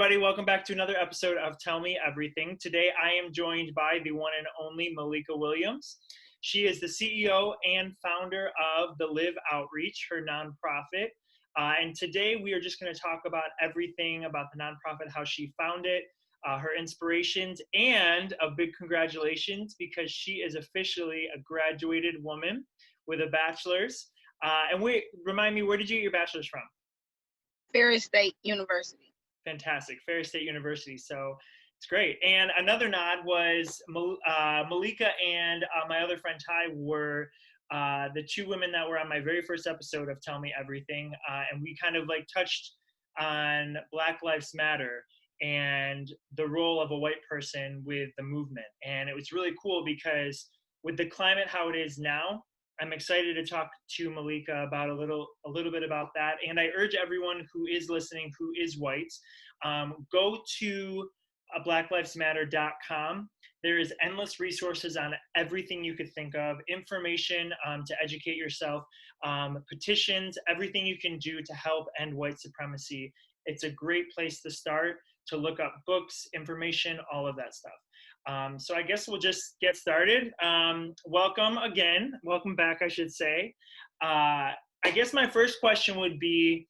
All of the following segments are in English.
everybody. Welcome back to another episode of Tell Me Everything. Today, I am joined by the one and only Malika Williams. She is the CEO and founder of the Live Outreach, her nonprofit. And today, we are just going to talk about everything about the nonprofit, how she found it, her inspirations, and a big congratulations because she is officially a graduated woman with a bachelor's. Remind me, where did you get your bachelor's from? Ferris State University. Fantastic. Ferris State University. So it's great. And another nod was Malika and my other friend Ty were the two women that were on my very first episode of Tell Me Everything. And we kind of like touched on Black Lives Matter and the role of a white person with the movement. And it was really cool because with the climate how it is now, I'm excited to talk to Malika about a little bit about that. And I urge everyone who is listening, who is white, go to blacklivesmatter.com. There is endless resources on everything you could think of, information to educate yourself, petitions, everything you can do to help end white supremacy. It's a great place to start, to look up books, information, all of that stuff. So I guess we'll just get started. Welcome again. Welcome back, I should say. I guess my first question would be,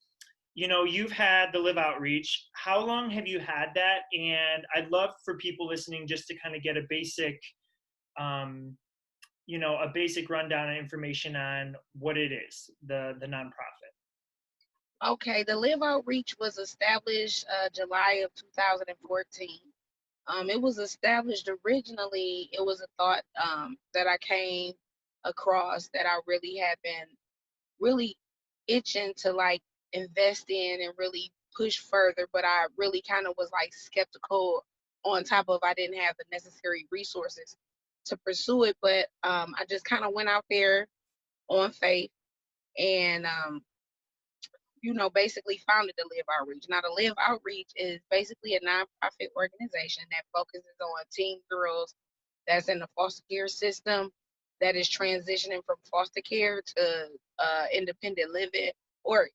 you know, you've had the Live Outreach. How long have you had that? And I'd love for people listening just to kind of get a basic, a basic rundown and information on what it is, the nonprofit. Okay, the Live Outreach was established July of 2014. It was established originally, it was a thought that I came across that I really had been really itching to like invest in and really push further, but I really kind of was like skeptical on top of I didn't have the necessary resources to pursue it. But I just kind of went out there on faith and basically founded the Live Outreach. Now, the Live Outreach is basically a nonprofit organization that focuses on teen girls that's in the foster care system that is transitioning from foster care to independent living, or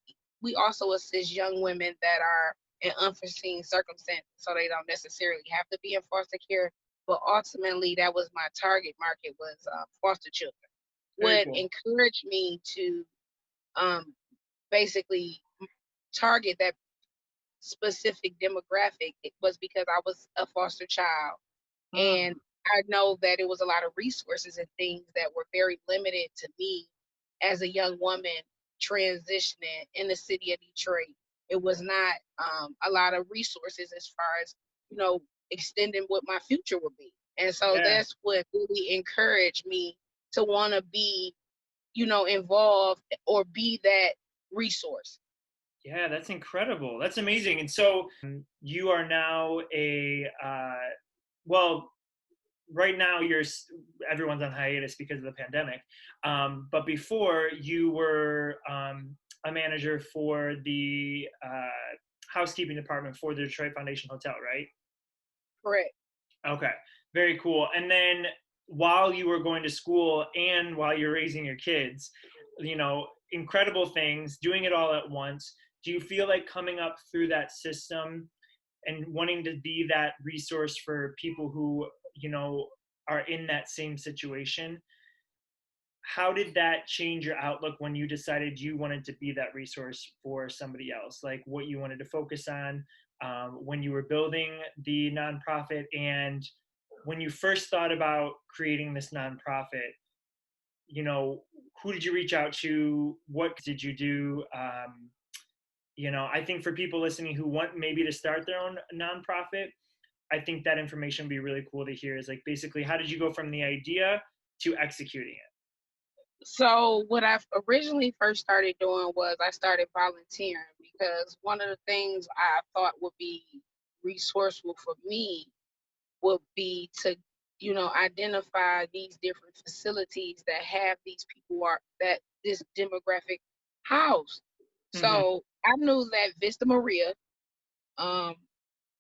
we also assist young women that are in unforeseen circumstances, so they don't necessarily have to be in foster care, but ultimately that was my target market was foster children. What encouraged me to basically target that specific demographic was because I was a foster child. And I know that it was a lot of resources and things that were very limited to me as a young woman transitioning in the city of Detroit. It was not a lot of resources as far as, extending what my future would be. And so that's what really encouraged me to want to be, involved or be that resource. Yeah, that's incredible. That's amazing. And so you are now right now everyone's on hiatus because of the pandemic. But before you were a manager for the housekeeping department for the Detroit Foundation Hotel, right? Correct. Okay, very cool. And then while you were going to school and while you're raising your kids, incredible things, doing it all at once. Do you feel like coming up through that system and wanting to be that resource for people who, are in that same situation? How did that change your outlook when you decided you wanted to be that resource for somebody else? Like what you wanted to focus on when you were building the nonprofit, and when you first thought about creating this nonprofit, who did you reach out to? What did you do? I think for people listening who want maybe to start their own nonprofit, I think that information would be really cool to hear, is like basically how did you go from the idea to executing it? So what I originally first started doing was I started volunteering, because one of the things I thought would be resourceful for me would be to, identify these different facilities that have these people that this demographic house. So I knew that Vista Maria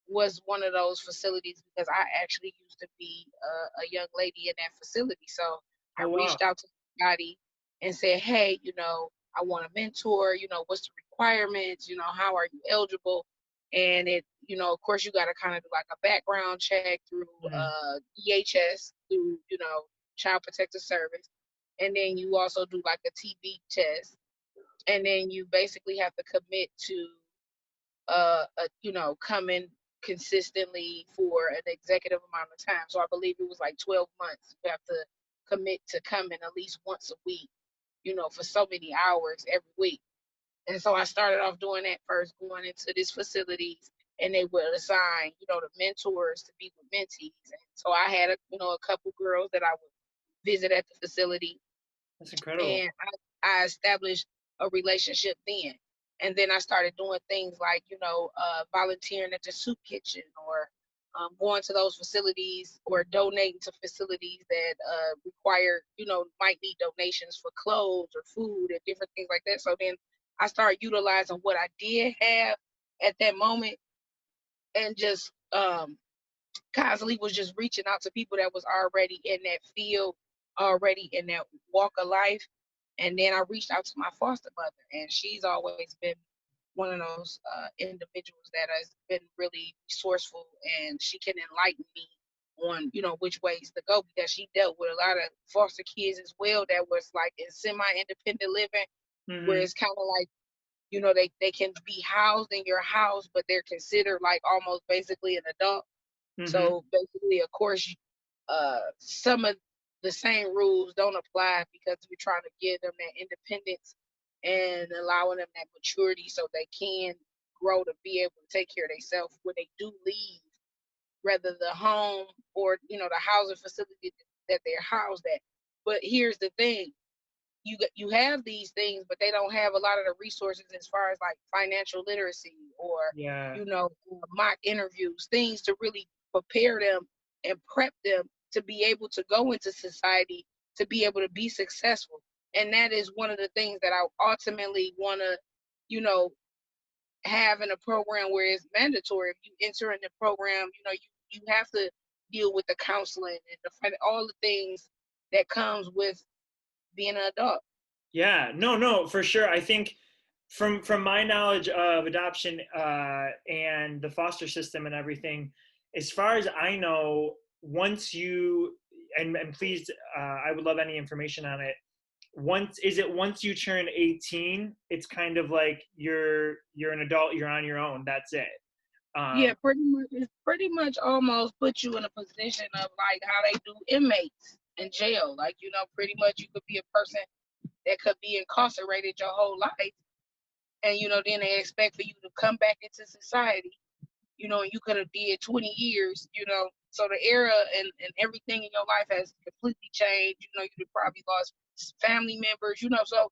was one of those facilities because I actually used to be a young lady in that facility. So I reached out to somebody and said, hey, I want a mentor, what's the requirements, how are you eligible? And it, of course, you got to kind of do like a background check through Mm-hmm. DHS, through, Child Protective Service. And then you also do like a TB test. And then you basically have to commit to, coming consistently for an executive amount of time. So I believe it was like 12 months. You have to commit to coming at least once a week, for so many hours every week. And so I started off doing that first, going into these facilities, and they would assign, the mentors to be with mentees. And so I had, a couple girls that I would visit at the facility, That's incredible. and I established a relationship then. And then I started doing things like, volunteering at the soup kitchen, or going to those facilities, or donating to facilities that require, might need donations for clothes or food and different things like that. So then I started utilizing what I did have at that moment, and just constantly was just reaching out to people that was already in that field, already in that walk of life. And then I reached out to my foster mother, and she's always been one of those individuals that has been really resourceful, and she can enlighten me on, which ways to go, because she dealt with a lot of foster kids as well that was like in semi-independent living, where Mm-hmm. it's kind of like, they can be housed in your house, but they're considered like almost basically an adult. Mm-hmm. So basically, of course, some of the same rules don't apply, because we're trying to give them that independence and allowing them that maturity so they can grow to be able to take care of themselves when they do leave, whether the home or, the housing facility that they're housed at. But here's the thing: you have these things, but they don't have a lot of the resources as far as like financial literacy, or Yeah. mock interviews, things to really prepare them and prep them to be able to go into society, to be able to be successful. And that is one of the things that I ultimately want to, you know have in a program where it's mandatory. If you enter in the program, you have to deal with the counseling and all the things that comes with being an adult. Yeah, no, no, for sure. I think from my knowledge of adoption and the foster system and everything, as far as I know, once you and please, I would love any information on it. Once you turn 18, it's kind of like you're an adult, you're on your own. That's it. Yeah, Um, pretty much. It's pretty much almost put you in a position of like how they do inmates in jail. Like, pretty much you could be a person that could be incarcerated your whole life. And, then they expect for you to come back into society, and you could have did 20 years, So the era and everything in your life has completely changed. You probably lost family members, so,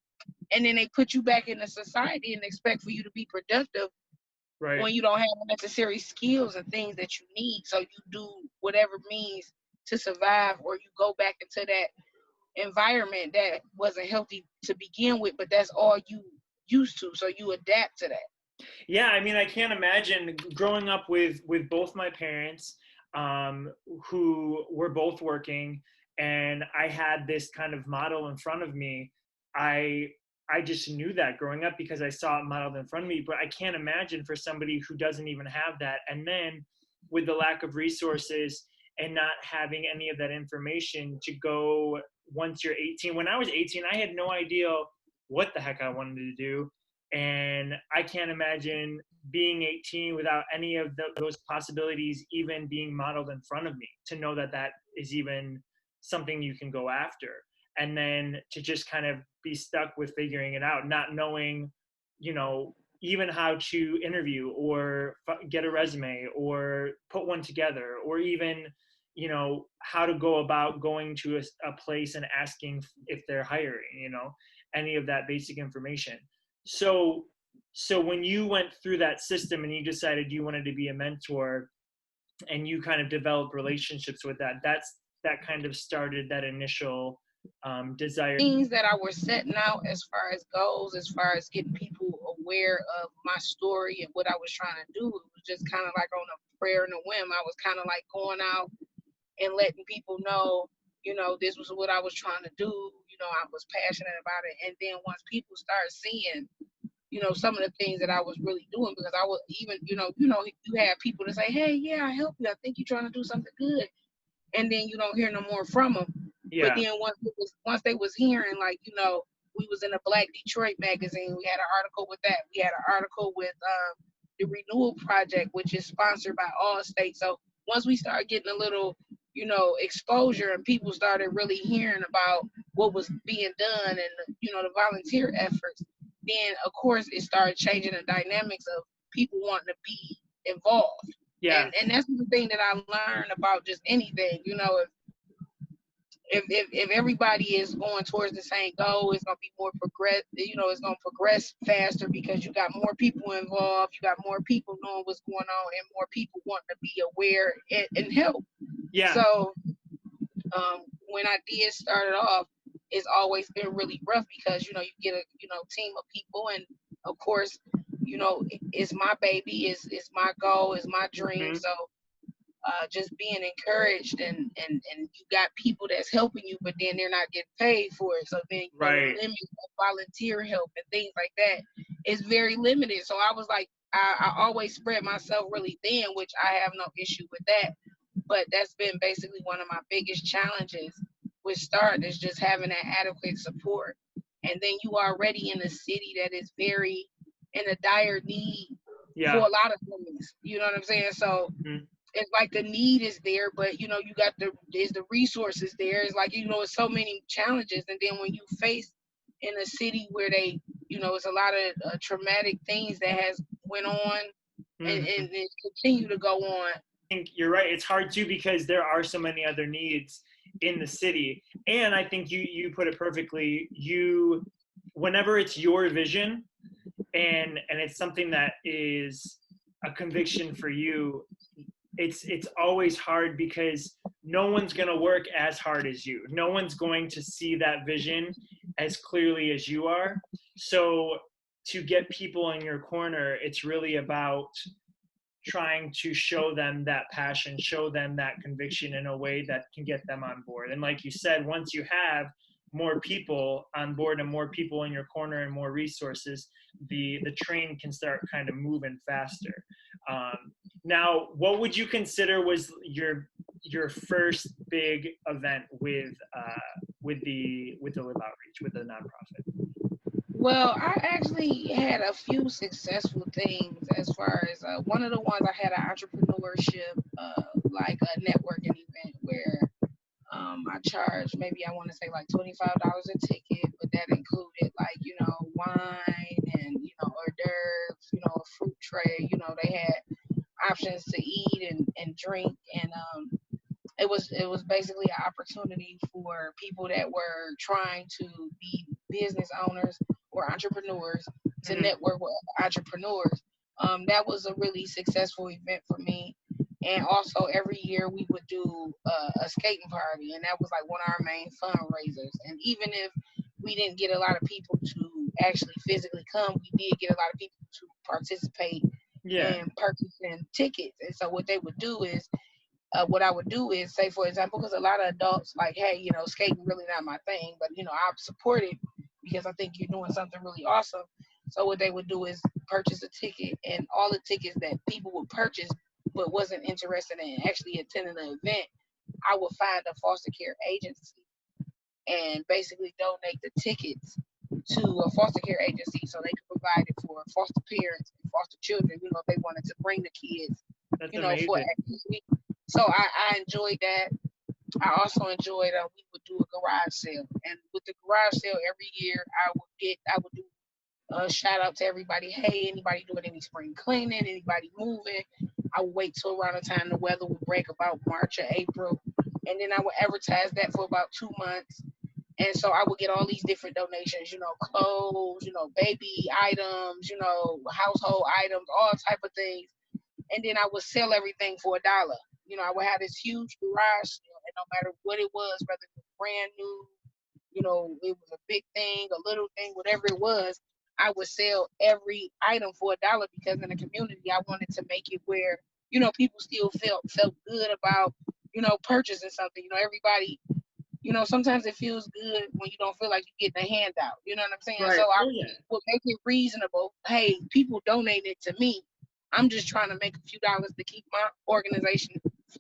and then they put you back into society and expect for you to be productive right. when you don't have the necessary skills and things that you need. So you do whatever means to survive, or you go back into that environment that wasn't healthy to begin with, but that's all you used to. So you adapt to that. Yeah, I mean, I can't imagine growing up with both my parents, who were both working, and I had this kind of model in front of me. I I just knew that growing up because I saw it modeled in front of me. But I can't imagine for somebody who doesn't even have that, and then with the lack of resources and not having any of that information to go once you're 18. When I was 18, I had no idea what the heck I wanted to do, and I can't imagine being 18 without any of those possibilities even being modeled in front of me, to know that that is even something you can go after. And then to just kind of be stuck with figuring it out, not knowing, even how to interview or get a resume or put one together, or even, how to go about going to a place and asking if they're hiring, any of that basic information. So so when you went through that system and you decided you wanted to be a mentor, and you kind of developed relationships with that kind of started that initial desire. Things that I was setting out as far as goals, as far as getting people aware of my story and what I was trying to do, it was just kind of like on a prayer and a whim. I was kind of like going out and letting people know, this was what I was trying to do. I was passionate about it. And then once people start seeing, some of the things that I was really doing, because I was even, you have people to say, hey, yeah, I help you. I think you're trying to do something good. And then you don't hear no more from them. But Yeah. then once they was hearing, like, we was in a Black Detroit magazine. We had an article with that. We had an article with the Renewal Project, which is sponsored by all states. So once we started getting a little, exposure, and people started really hearing about what was being done, and the volunteer efforts, then of course it started changing the dynamics of people wanting to be involved. Yeah. And that's the thing that I learned about just anything. If everybody is going towards the same goal, it's gonna be more progress. It's gonna progress faster, because you got more people involved, you got more people knowing what's going on, and more people wanting to be aware and help. Yeah. So when I did start it off, it's always been really rough, because you get a team of people, and of course, it's my baby, it's my goal, it's my dream. Mm-hmm. So just being encouraged, and you got people that's helping you, but then they're not getting paid for it. So then Right. the limit of volunteer help and things like that is very limited. So I was like, I always spread myself really thin, which I have no issue with that. But that's been basically one of my biggest challenges with Start, is just having that adequate support. And then you are already in a city that is very in a dire need for Yeah. a lot of things. You know what I'm saying? So Mm-hmm. it's like the need is there, but you got the resources there. It's like, it's so many challenges. And then when you face in a city where they, it's a lot of traumatic things that has went on, and, Mm-hmm. and it continue to go on. I think you're right. It's hard too, because there are so many other needs in the city. And I think you put it perfectly. Whenever it's your vision, and it's something that is a conviction for you, it's always hard, because no one's going to work as hard as you. No one's going to see that vision as clearly as you are. So to get people in your corner, it's really about trying to show them that passion, show them that conviction in a way that can get them on board. And like you said, once you have more people on board and more people in your corner and more resources, the train can start kind of moving faster. Now, what would you consider was your first big event with the Live Outreach, with the nonprofit? Well, I actually had a few successful things, as far as one of the ones, I had an entrepreneurship, like a networking event, where I charged, maybe I want to say like $25 a ticket, but that included, like, wine, and hors d'oeuvres, a fruit tray. They had options to eat and drink, and it was basically an opportunity for people that were trying to be business owners or entrepreneurs to Mm-hmm. network with entrepreneurs. That was a really successful event for me. And also, every year we would do a skating party, and that was like one of our main fundraisers. And even if we didn't get a lot of people to actually physically come, we did get a lot of people to participate Yeah. in purchasing tickets. And so what I would do is, say, for example, because a lot of adults like, hey, skating really not my thing, but I support it because I think you're doing something really awesome. So what they would do is purchase a ticket, and all the tickets that people would purchase but wasn't interested in actually attending the event, I would find a foster care agency and basically donate the tickets to a foster care agency, so they could provide it for foster parents and foster children, if they wanted to bring the kids, That's for amazing. activity. So I enjoyed that. I also enjoyed, we would do a garage sale, and with the garage sale every year, I would do a shout out to everybody. Hey, anybody doing any spring cleaning? Anybody moving? I would wait till around the time the weather would break, about March or April, and then I would advertise that for about 2 months. And so I would get all these different donations, clothes, baby items, household items, all type of things. And then I would sell everything for $1. I would have this huge garage sale, and no matter what it was, whether it was brand new, it was a big thing, a little thing, whatever it was, I would sell every item for $1, because in the community, I wanted to make it where, people still felt good about, purchasing something. Everybody sometimes it feels good when you don't feel like you're getting a handout. You know what I'm saying? Right. So I Oh, yeah. will make it reasonable. Hey, people donate it to me. I'm just trying to make a few dollars to keep my organization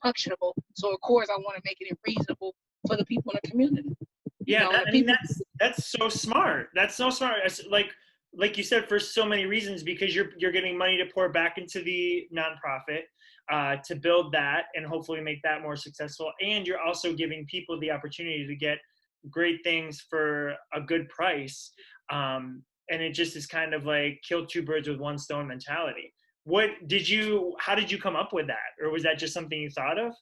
functionable. So of course I want to make it reasonable for the people in the community. Yeah, And people. that's so smart. That's so smart. Like you said, for so many reasons, because you're getting money to pour back into the nonprofit, to build that and hopefully make that more successful, and you're also giving people the opportunity to get great things for a good price. And it just is kind of like kill two birds with one stone mentality. How did you come up with that, or was that just something you thought of?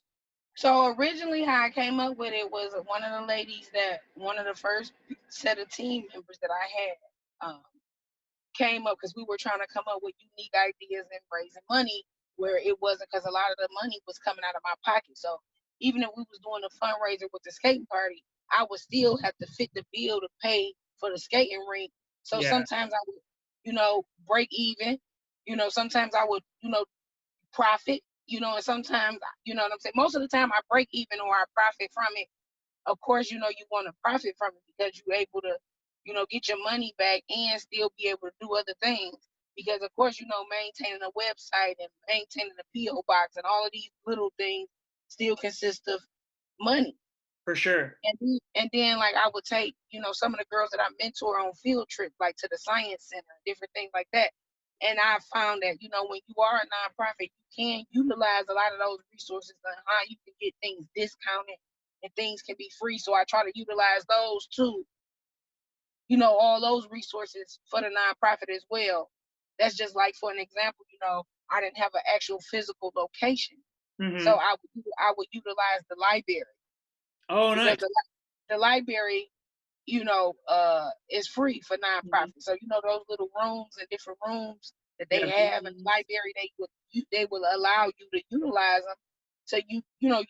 So originally, how I came up with it was one of the first set of team members that I had came up because we were trying to come up with unique ideas and raising money where it wasn't, because a lot of the money was coming out of my pocket. So even if we was doing a fundraiser with the skating party, I would still have to fit the bill to pay for the skating rink. So Yeah, sometimes I would, break even. Sometimes I would, profit. And sometimes, you know what I'm saying? Most of the time I break even or I profit from it. Of course, you want to profit from it because you're able to, get your money back and still be able to do other things. Because of course, maintaining a website and maintaining a PO box and all of these little things still consist of money. for sure. And then like I would take, some of the girls that I mentor on field trips, like to the science center, different things like that. And I found that, when you are a nonprofit, you can utilize a lot of those resources and how you can get things discounted and things can be free. So I try to utilize those too, all those resources for the nonprofit as well. That's just like, for an example, I didn't have an actual physical location. So Hmm. I would utilize the library Oh, because nice. the library, is free for Hmm. nonprofit. So those little rooms and different rooms that they Yeah, have in the meetings. library, they will allow you to utilize them to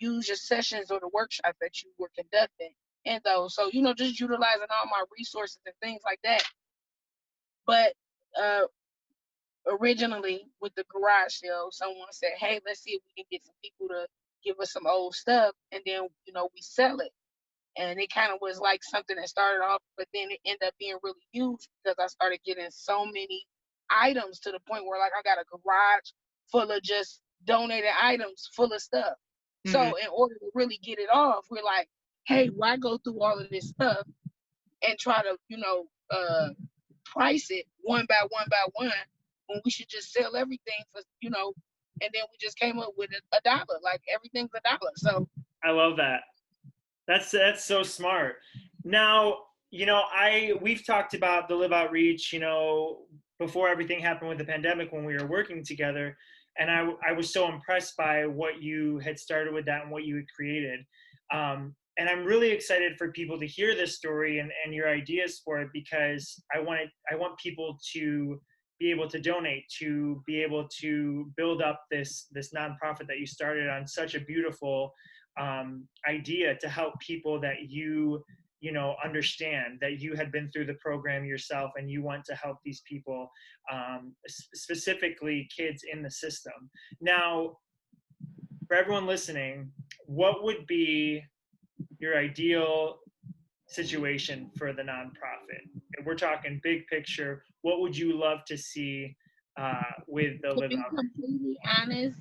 use your sessions or the workshops that you were conducting in those. So just utilizing all my resources and things like that. But uh, originally with the garage sale, someone said, "Hey, let's see if we can get some people to give us some old stuff, and then we sell it." And it kind of was like something that started off, but then it ended up being really huge because I started getting so many items to the point where, like, I got a garage full of just donated items full of stuff. Hmm. So in order to really get it off, we're like, hey, why go through all of this stuff and try to price it one by one when we should just sell everything for and then we just came up with a dollar, like everything's a dollar. So I love that. That's so smart. Now, we've talked about the Live Outreach, before everything happened with the pandemic when we were working together, and I was so impressed by what you had started with that and what you had created. And I'm really excited for people to hear this story and your ideas for it, because I want people to be able to donate, to be able to build up this nonprofit that you started on such a beautiful idea, to help people that understand that you had been through the program yourself and you want to help these people, specifically kids in the system. Now, for everyone listening, what would be your ideal situation for the nonprofit? If we're talking big picture, what would you love to see with the to Live be Outreach? completely honest,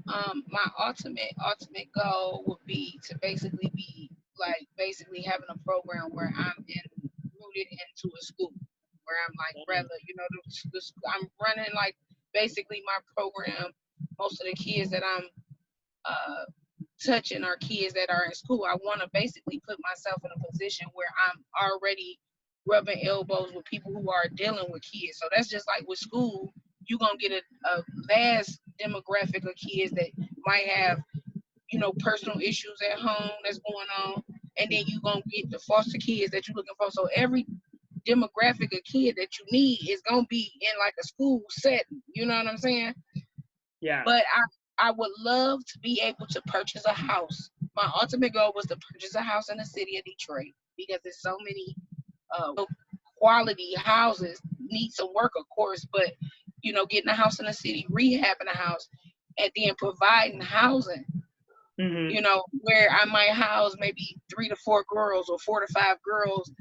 my ultimate goal would be to basically be like basically having a program where rooted into a school where I'm like rather I'm running like basically my program. Most of the kids that I'm uh, touching are kids that are in school. I want to basically put myself in a position where I'm already rubbing elbows with people who are dealing with kids. So that's just like with school, you're gonna get a vast demographic of kids that might have, personal issues at home that's going on. And then you're gonna get the foster kids that you're looking for. So every demographic of kid that you need is gonna be in like a school setting. You know what I'm saying? Yeah. But I would love to be able to purchase a house. My ultimate goal was to purchase a house in the city of Detroit because there's so many quality houses. Need some work, of course, but getting a house in the city, rehabbing a house, and then providing housing Mm-hmm. You know, where I might house maybe 3 to 4 girls or 4 to 5 girls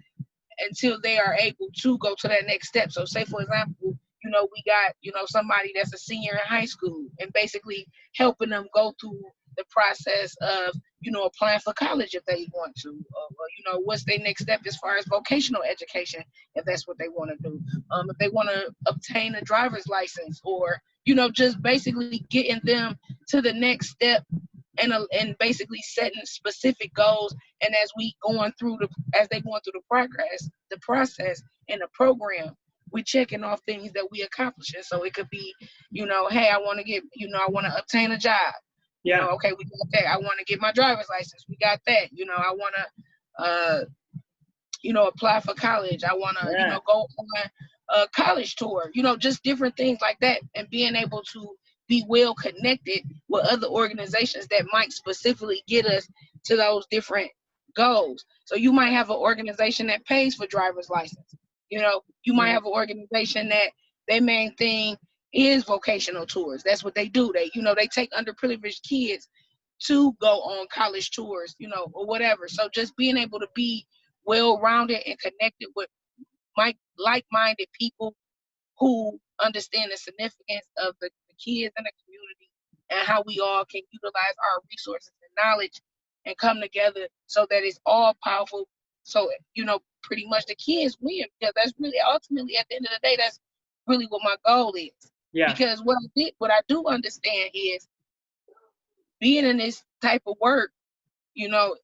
until they are able to go to that next step. So say for example, you know, we got, you know, somebody that's a senior in high school and basically helping them go through the process of, you know, applying for college if they want to, or you know, what's their next step as far as vocational education if that's what they want to do. If they want to obtain a driver's license, or you know, just basically getting them to the next step, and basically setting specific goals. And as we going through as they going through the process and the program, we checking off things that we accomplishing. So it could be, you know, hey, I want to get, you know, I want to obtain a job. You Yeah. know, okay, we got that. I want to get my driver's license. We got that. You know, I want to, you know, apply for college. I want to, you Yeah. know, go on a college tour. You know, just different things like that, and being able to be well connected with other organizations that might specifically get us to those different goals. So you might have an organization that pays for driver's license. You know, you might Mm-hmm. have an organization that their main thing is vocational tours. That's what they do. They, you know, they take underprivileged kids to go on college tours, you know, or whatever. So just being able to be well rounded and connected with like minded people who understand the significance of the kids in the community and how we all can utilize our resources and knowledge and come together so that it's all powerful. So, you know, pretty much the kids win, because that's really ultimately at the end of the day, that's really what my goal is. Yeah. Because what I do understand is being in this type of work, you know,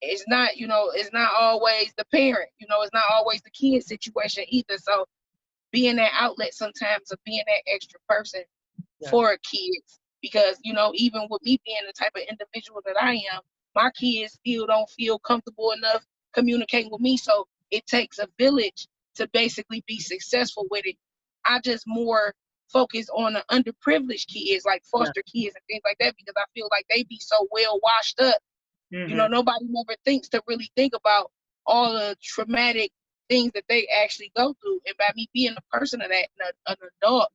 it's not, you know, it's not always the parent, you know, it's not always the kid situation either. So being that outlet sometimes, of being that extra person Yeah. for kids, because you know, even with me being the type of individual that I am, my kids still don't feel comfortable enough communicating with me. So it takes a village to basically be successful with it. I just more focus on the underprivileged kids, like Yeah. foster kids and things like that, because I feel like they be so well washed up. You know, Mm-hmm. nobody never thinks to really think about all the traumatic things that they actually go through. And by me being a person of that, an adult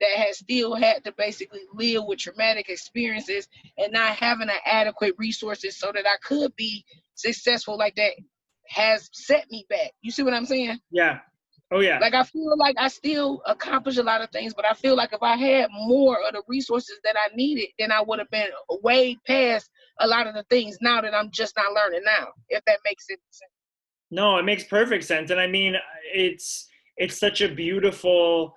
that has still had to basically live with traumatic experiences and not having an adequate resources so that I could be successful like that, has set me back. You see what I'm saying? Yeah. Oh yeah. Like I feel like I still accomplish a lot of things, but I feel like if I had more of the resources that I needed, then I would have been way past a lot of the things now that I'm just not learning now, if that makes sense. No, it makes perfect sense. And I mean, it's such a beautiful,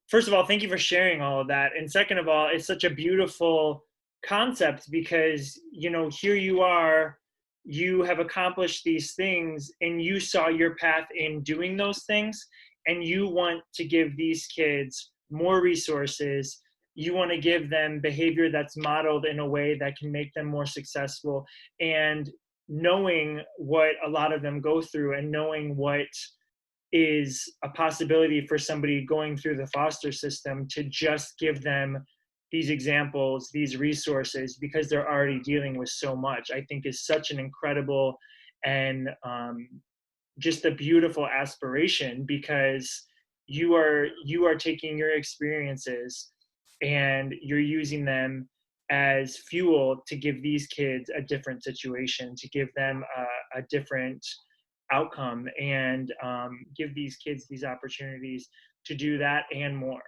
first of all, thank you for sharing all of that. And second of all, it's such a beautiful concept because, you know, here you are, you have accomplished these things and you saw your path in doing those things, and you want to give these kids more resources. You want to give them behavior that's modeled in a way that can make them more successful. And knowing what a lot of them go through and knowing what is a possibility for somebody going through the foster system, to just give them these examples, these resources, because they're already dealing with so much, I think is such an incredible and just a beautiful aspiration, because you are taking your experiences and you're using them as fuel to give these kids a different situation, to give them a different outcome, and give these kids these opportunities to do that and more.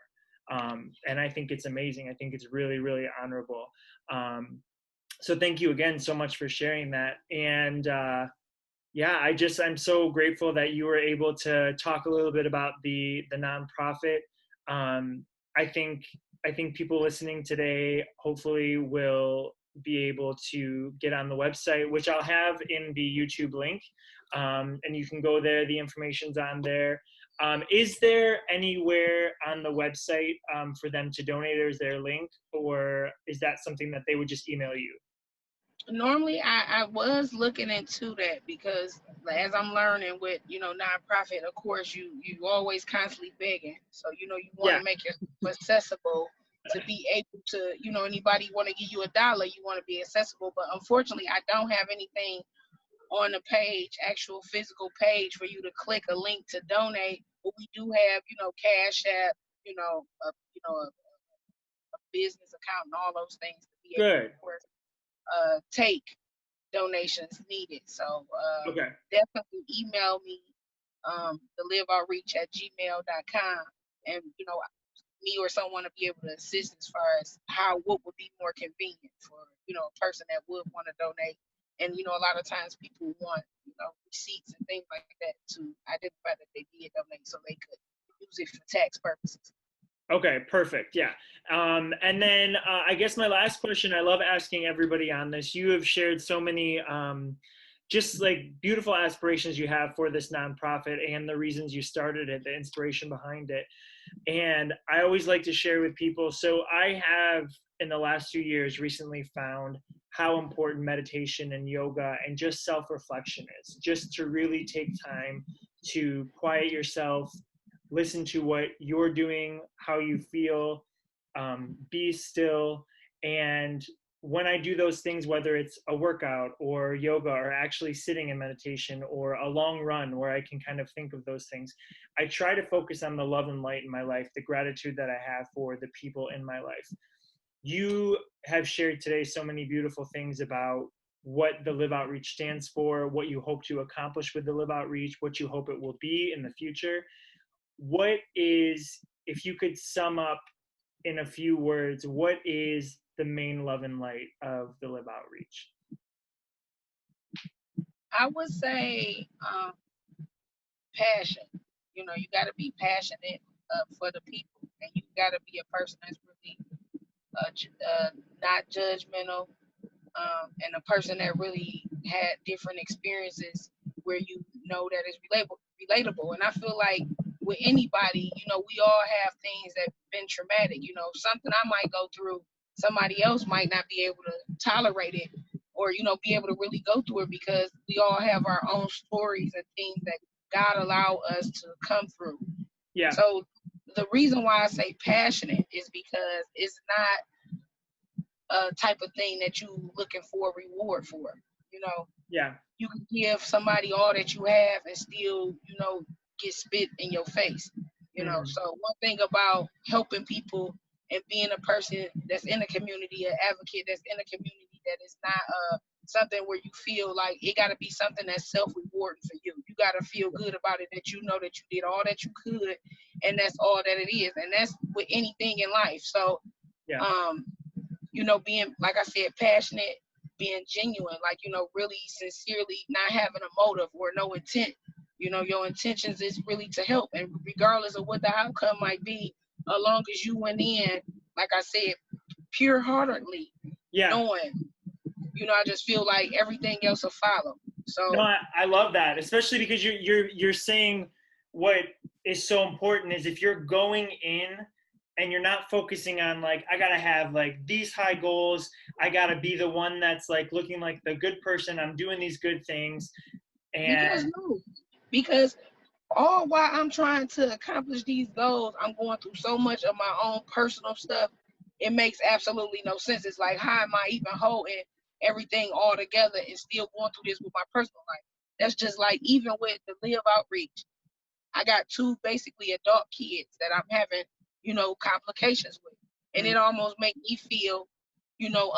And I think it's amazing. I think it's really, really honorable. So thank you again so much for sharing that. And yeah, I'm so grateful that you were able to talk a little bit about the nonprofit. Um, I think I think people listening today hopefully will be able to get on the website, which I'll have in the YouTube link, and you can go there. The information's on there. Is there anywhere on the website for them to donate, or is there a link, or is that something that they would just email you? Normally I was looking into that, because as I'm learning with, you know, nonprofit, of course you always constantly begging. So, you know, you want Yeah, to make it accessible to be able to, you know, anybody want to give you $1, you want to be accessible. But unfortunately I don't have anything on the page, actual physical page for you to click a link to donate. But we do have, you know, Cash App, you know, a business account and all those things to be able to, good. of course, take donations needed. So Okay. definitely email me, theliveoutreach@gmail.com, and me or someone to be able to assist as far as what would be more convenient for a person that would want to donate. And a lot of times people want receipts and things like that to identify that they did donate, so they could use it for tax purposes. Okay, perfect. Yeah. And then I guess my last question, I love asking everybody on this. You have shared so many just like beautiful aspirations you have for this nonprofit and the reasons you started it, the inspiration behind it. And I always like to share with people. So I have, in the last 2 years, recently found how important meditation and yoga and just self-reflection is, just to really take time to quiet yourself, listen to what you're doing, how you feel, be still. And when I do those things, whether it's a workout or yoga or actually sitting in meditation or a long run where I can kind of think of those things, I try to focus on the love and light in my life, the gratitude that I have for the people in my life. You have shared today so many beautiful things about what the Live Outreach stands for, what you hope to accomplish with the Live Outreach, what you hope it will be in the future. What is, if you could sum up in a few words, what is the main love and light of the Live Outreach? I would say passion. You got to be passionate for the people, and you got to be a person that's really not judgmental, and a person that really had different experiences where that is relatable. And I feel like with anybody, we all have things that have been traumatic. Something I might go through, somebody else might not be able to tolerate it, or be able to really go through it, because we all have our own stories and things that God allow us to come through. Yeah. So the reason why I say passionate is because it's not a type of thing that you looking for a reward for. Yeah. You can give somebody all that you have and still, get spit in your face. Mm-hmm. So one thing about helping people and being a person that's in a community, an advocate that's in a community, that is not something where you feel like it got to be something that's self-rewarding for you. You got to feel good about it, that you know that you did all that you could, and that's all that it is. And that's with anything in life. So, yeah. Being, like I said, passionate, being genuine, like, really sincerely, not having a motive or no intent. Your intentions is really to help, and regardless of what the outcome might be, as long as you went in, like I said, pure-heartedly, knowing, I just feel like everything else will follow. So no, I love that, especially because you're saying what is so important is if you're going in and you're not focusing on like, I gotta have like these high goals, I gotta be the one that's like looking like the good person, I'm doing these good things. And because all while I'm trying to accomplish these goals, I'm going through so much of my own personal stuff. It makes absolutely no sense. It's like, how am I even holding everything all together and still going through this with my personal life? That's just like, even with the Live Outreach, I got 2 basically adult kids that I'm having, complications with. And it almost makes me feel,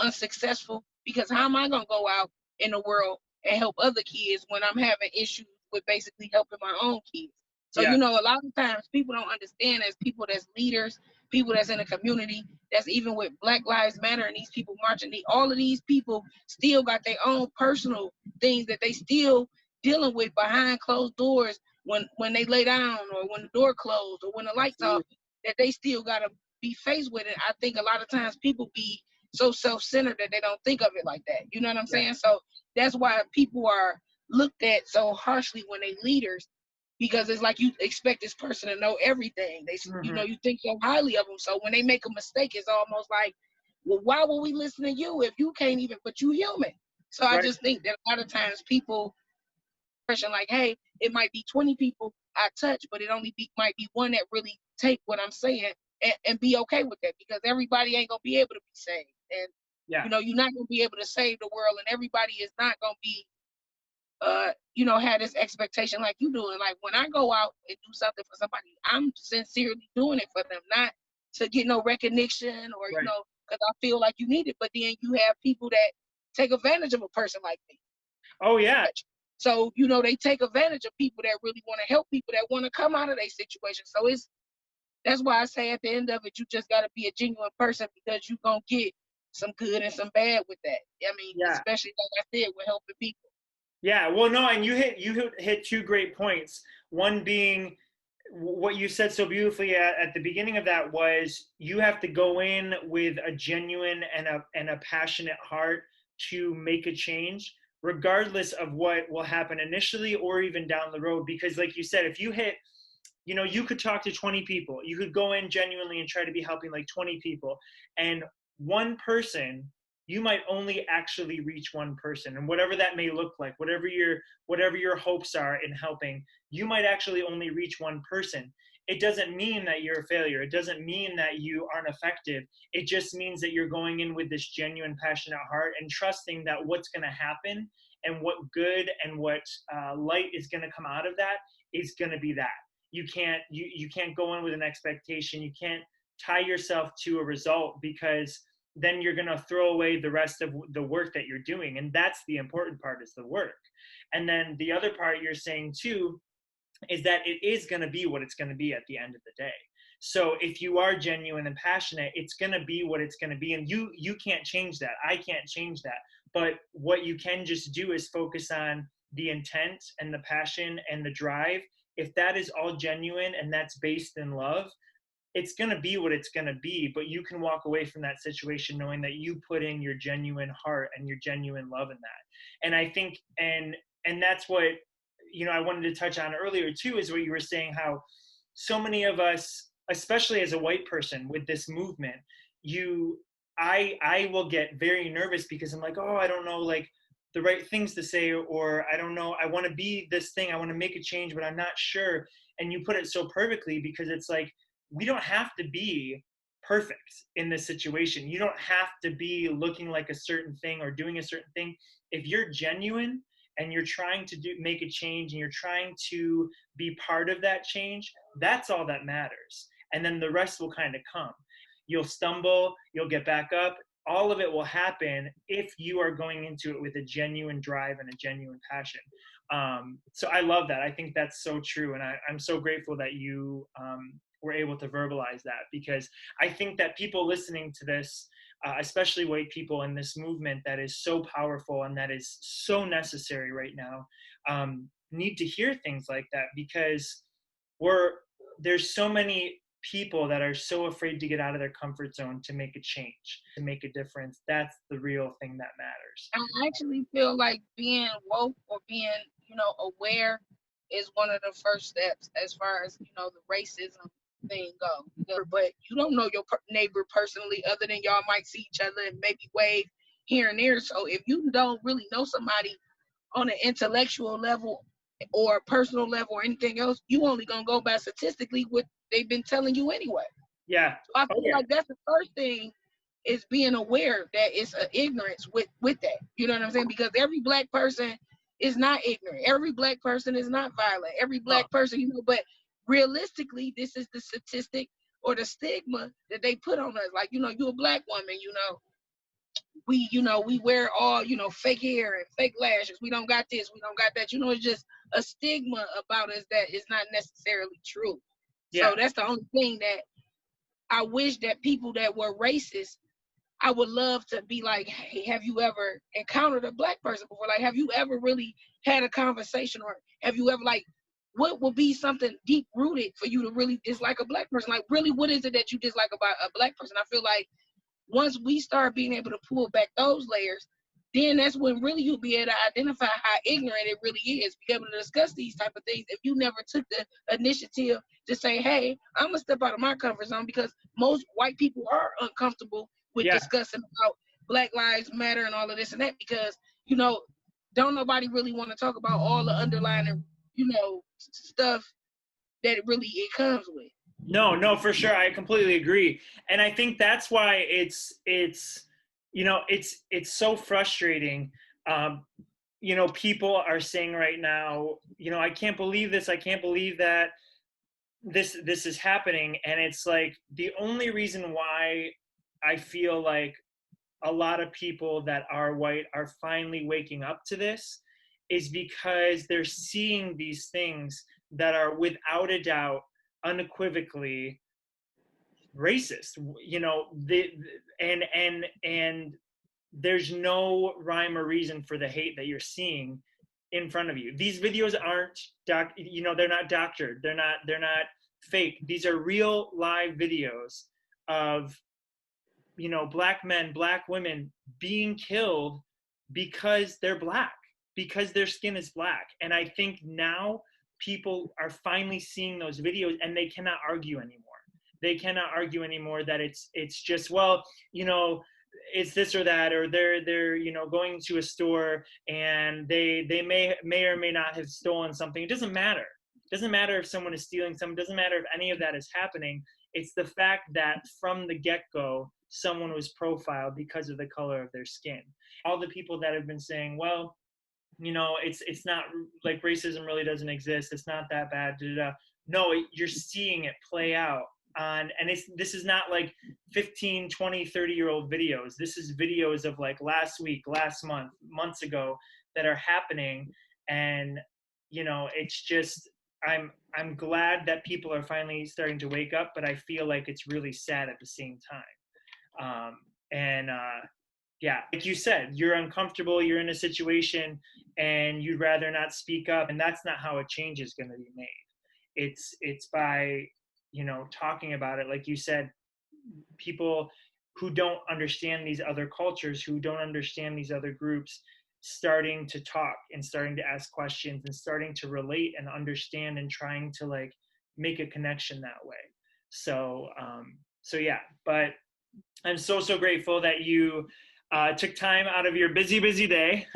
unsuccessful, because how am I going to go out in the world and help other kids when I'm having issues with basically helping my own kids? So, a lot of times people don't understand, as people that's leaders, people that's in a community, that's even with Black Lives Matter and these people marching, all of these people still got their own personal things that they still dealing with behind closed doors, when they lay down, or when the door closed, or when the lights off, that they still got to be faced with it. I think a lot of times people be so self-centered that they don't think of it like that. You know what I'm saying? So that's why people are looked at so harshly when they leaders, because it's like you expect this person to know everything. They, you think so highly of them. So when they make a mistake, it's almost like, well, why would we listen to you if you can't even, but you human? So I just think that a lot of times people, like, hey, it might be 20 people I touch, but it only might be one that really take what I'm saying and be okay with that, because everybody ain't gonna be able to be saved. And you're not gonna be able to save the world, and everybody is not gonna be have this expectation like you doing. Like, when I go out and do something for somebody, I'm sincerely doing it for them, not to get no recognition or because I feel like you need it. But then you have people that take advantage of a person like me. Oh yeah. So, you know, they take advantage of people that really want to help people that want to come out of their situation. So that's why I say at the end of it, you just got to be a genuine person, because you're going to get some good and some bad with that. I mean, Yeah. especially like I said, with helping people. Yeah, well, no, and you hit two great points. One being what you said so beautifully at the beginning of that was you have to go in with a genuine and a passionate heart to make a change, regardless of what will happen initially or even down the road. Because, like you said, if you hit, you know, you could talk to 20 people, you could go in genuinely and try to be helping like 20 people, and one person, you might only actually reach one person, and whatever that may look like, whatever your hopes are in helping, you might actually only reach one person. It doesn't mean that you're a failure, it doesn't mean that you aren't effective. It just means that you're going in with this genuine passionate heart and trusting that what's going to happen and what good and what light is going to come out of that is going to be that. You can't go in with an expectation. You can't tie yourself to a result, because then you're going to throw away the rest of the work that you're doing. And that's the important part, is the work. And then the other part you're saying too is that it is going to be what it's going to be at the end of the day. So if you are genuine and passionate, it's going to be what it's going to be. And you can't change that. I can't change that. But what you can just do is focus on the intent and the passion and the drive. If that is all genuine and that's based in love, it's going to be what it's going to be. But you can walk away from that situation knowing that you put in your genuine heart and your genuine love in that. And I think, and that's what, you know, I wanted to touch on earlier too, is what you were saying, how so many of us, especially as a white person with this movement, I will get very nervous because I'm like, oh, I don't know, like the right things to say, or I don't know, I want to be this thing, I want to make a change, but I'm not sure. And you put it so perfectly, because it's like, we don't have to be perfect in this situation. You don't have to be looking like a certain thing or doing a certain thing. If you're genuine and you're trying to make a change, and you're trying to be part of that change, that's all that matters. And then the rest will kind of come. You'll stumble, you'll get back up. All of it will happen if you are going into it with a genuine drive and a genuine passion. So I love that. I think that's so true. And I'm so grateful that you were able to verbalize that, because I think that people listening to this, especially white people in this movement that is so powerful and that is so necessary right now, need to hear things like that, because there's so many people that are so afraid to get out of their comfort zone to make a change, to make a difference. That's the real thing that matters. I actually feel like being woke or being, you know, aware is one of the first steps as far as, you know, the racism thing go. But you don't know your neighbor personally, other than y'all might see each other and maybe wave here and there. So if you don't really know somebody on an intellectual level or a personal level or anything else, you only gonna go by statistically what they've been telling you anyway. Yeah. So I feel like that's the first thing, is being aware that it's an ignorance with that. You know what I'm saying? Because every black person is not ignorant. Every black person is not violent. Every black person, you know, but realistically, this is the statistic or the stigma that they put on us. Like, you know, you're a black woman, you know, we wear all, you know, fake hair and fake lashes. We don't got this, we don't got that. You know, it's just a stigma about us that is not necessarily true. Yeah. So that's the only thing that I wish that people that were racist, I would love to be like, hey, have you ever encountered a black person before? Like, have you ever really had a conversation, or have you ever, like, what would be something deep rooted for you to really dislike a black person? Like, really, what is it that you dislike about a black person? I feel like once we start being able to pull back those layers, then that's when really you'll be able to identify how ignorant it really is, be able to discuss these type of things. If you never took the initiative to say, hey, I'm gonna step out of my comfort zone, because most white people are uncomfortable with discussing about Black Lives Matter and all of this and that, because, you know, don't nobody really want to talk about all the underlying, you know, stuff that it comes with. No, for sure. I completely agree. And I think that's why it's you know, it's so frustrating. You know, people are saying right now, you know, I can't believe this, I can't believe that this is happening. And it's like, the only reason why I feel like a lot of people that are white are finally waking up to this is because they're seeing these things that are without a doubt, unequivocally racist. You know, and there's no rhyme or reason for the hate that you're seeing in front of you. These videos aren't they're not doctored. They're not fake. These are real live videos of, you know, black men, black women being killed because they're black, because their skin is black. And I think now people are finally seeing those videos and they cannot argue anymore. They cannot argue anymore that it's just, well, you know, it's this or that, or they're you know, going to a store and they may or may not have stolen something. It doesn't matter. It doesn't matter if someone is stealing something. It doesn't matter if any of that is happening. It's the fact that from the get-go, someone was profiled because of the color of their skin. All the people that have been saying, well, you know, it's not like racism really doesn't exist. It's not that bad. Da, da, da. No, you're seeing it play out on, and this is not like 15, 20, 30-year-old videos. This is videos of like last week, last month, months ago that are happening. And, you know, it's just, I'm glad that people are finally starting to wake up, but I feel like it's really sad at the same time. Yeah, like you said, you're uncomfortable, you're in a situation and you'd rather not speak up, and that's not how a change is going to be made. It's by, you know, talking about it. Like you said, people who don't understand these other cultures, who don't understand these other groups, starting to talk and starting to ask questions and starting to relate and understand and trying to like make a connection that way. So yeah, but I'm so grateful that you took time out of your busy day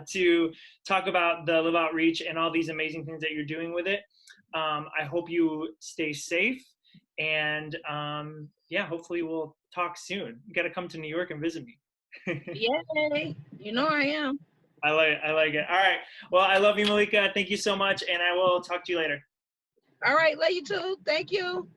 to talk about the Live Outreach and all these amazing things that you're doing with it. I hope you stay safe, and yeah, hopefully we'll talk soon. You got to come to New York and visit me. Yay! You know I am. I like it. All right. Well, I love you, Malika. Thank you so much, and I will talk to you later. All right, love you too. Thank you.